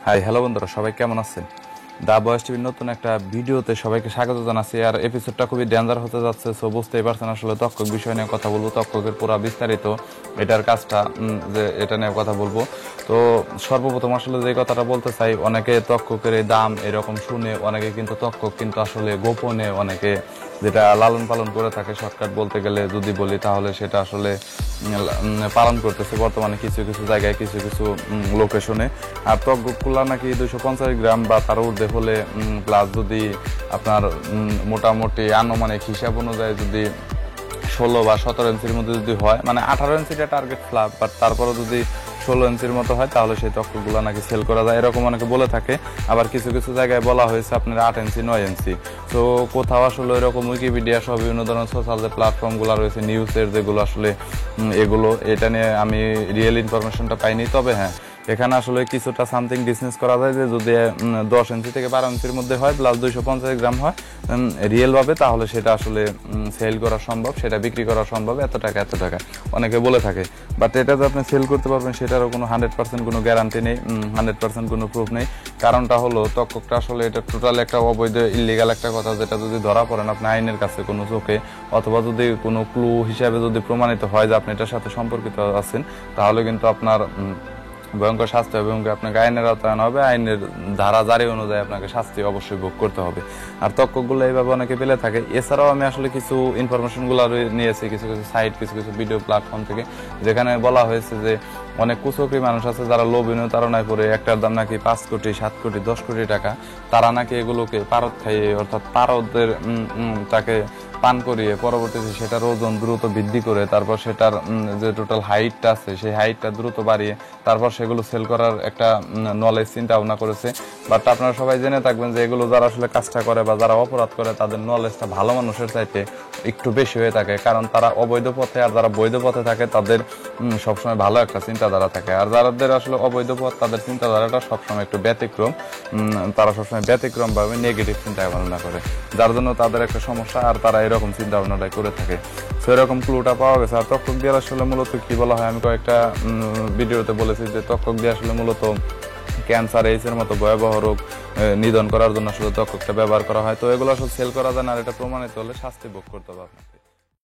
Hi hello বন্ধুরা, সবাই কেমন আছেন? দা বয়েস টিভির নতুন একটা ভিডিওতে সবাইকে স্বাগত জানাচ্ছি। আর এপিসোডটা খুবই ডেঞ্জার হতে যাচ্ছে, সো বুঝতেই পারছেন আসলে ত্বক বিষয় নিয়ে কথা বলবো, ত্বকের পুরো বিস্তারিত এটার কাজটা যে এটা নিয়ে কথা বলবো। তো সর্বপ্রথম আসলে যে কথাটা বলতে চাই, অনেকে ত্বকের এই দাম এরকম শুনে অনেকে কিন্তু ত্বক কিন্তু আসলে গোপনে অনেকে যেটা লালন পালন করে থাকে, শর্টকাট বলতে গেলে যদি বলি তাহলে সেটা আসলে পালন করতেছে বর্তমানে কিছু কিছু জায়গায় কিছু কিছু লোকেশনে। আর ত্বকগুলা নাকি 250 গ্রাম বা তার ঊর্ধ্বে হলে প্লাস যদি আপনার মোটামুটি আনুমানিক হিসাব অনুযায়ী যদি 16 বা 17 ইঞ্চির মধ্যে যদি হয়, মানে 18 ইঞ্চিটা টার্গেট ফ্ল্যাপ, বাট তারপরে যদি 16 ইঞ্চির মতো হয় তাহলে সেই ত্বকগুলো নাকি সেল করা যায়, এরকম অনেকে বলে থাকে। আবার কিছু কিছু জায়গায় বলা হয়েছে আপনার 8 ইঞ্চি 9 ইঞ্চি। তো কোথাও আসলে এরকম উইকিপিডিয়া সহ বিভিন্ন ধরনের সোশ্যাল যে প্ল্যাটফর্মগুলো রয়েছে নিউজের যেগুলো আসলে এগুলো এটা নিয়ে আমি রিয়েল ইনফরমেশনটা পাইনি। তবে হ্যাঁ, এখানে আসলে কিছুটা সামথিং বিজনেস করা যায় যে যদি 10 ইঞ্চি থেকে 12 ইঞ্চির মধ্যে হয় প্লাস 250 গ্রাম হয় রিয়েলভাবে, তাহলে সেটা আসলে সেল করা সম্ভব, সেটা বিক্রি করা সম্ভব এত টাকা অনেকে বলে থাকে। বাট এটা যে আপনি সেল করতে পারবেন সেটারও কোনো 100% কোনো গ্যারান্টি নেই, 100% কোনো প্রুফ নেই। কারণটা হলো ত্বকটা আসলে এটা টোটাল একটা অবৈধ ইলিগাল একটা কথা, যেটা যদি ধরা পড়েন আপনি আইনের কাছে কোনো চোখে, অথবা যদি কোনো ক্লু হিসাবে যদি প্রমাণিত হয় যে আপনি এটার সাথে সম্পর্কিত আছেন, তাহলে কিন্তু আপনার ভয়ঙ্কর শাস্তি হবে এবং আপনাকে আইনের আওতায় আনা হবে। আইনের ধারা জারি অনুযায়ী আপনাকে শাস্তি অবশ্যই ভোগ করতে হবে। আর ত্বকগুলো এইভাবে অনেকে পেলে থাকে। এছাড়াও আমি আসলে কিছু ইনফরমেশনগুলো নিয়েছি কিছু কিছু সাইট, কিছু কিছু ভিডিও প্ল্যাটফর্ম থেকে, যেখানে বলা হয়েছে যে অনেক কুচক্রী মানুষ আছে যারা লোভনীয় তাড়নায় পড়ে একটার দাম নাকি 5 কোটি 7 কোটি 10 কোটি টাকা, তারা নাকি এগুলোকে পারদ খাইয়ে, অর্থাৎ পারদের তাকে পান করিয়ে পরবর্তীতে সেটার ওজন দ্রুত বৃদ্ধি করে তারপর সেটার যে টোটাল হাইটটা আছে সেই হাইটটা দ্রুত বাড়িয়ে তারপর সেগুলো সেল করার একটা নলেজ চিন্তা ভাবনা করেছে। বাট আপনারা সবাই জেনে থাকবেন যে এগুলো যারা আসলে কাজটা করে বা যারা অপরাধ করে তাদের নলেজটা ভালো মানুষের চাইতে একটু বেশি হয়ে থাকে, কারণ তারা অবৈধ পথে আর যারা বৈধ পথে থাকে তাদের সবসময় ভালো একটা চিন্তাধারা থাকে। আর যাদের আসলে অবৈধ পথ তাদের চিন্তাধারাটা সবসময় একটু ব্যতিক্রম, তারা সবসময় ব্যতিক্রম ভাবে নেগেটিভ চিন্তা ভাবনা করে, যার জন্য তাদের একটা সমস্যা আর তারা এরকম চিন্তা ভাবনাটাই করে থাকে। তো এরকম ক্লুটা পাওয়া গেছে। আর ত্বক দিয়ে আসলে মূলত কি বলা হয়, আমি কয়েকটা ভিডিওতে বলেছি যে ত্বক দিয়ে আসলে মূলত ক্যান্সার, এইডস এর মতো ভয়াবহ রোগ নিধন করার জন্য আসলে ত্বকটা ব্যবহার করা হয়। তো এগুলো আসলে সেল করা যায় না, আর এটা প্রমাণিত হলে শাস্তি ভোগ করতে হবে আপনার।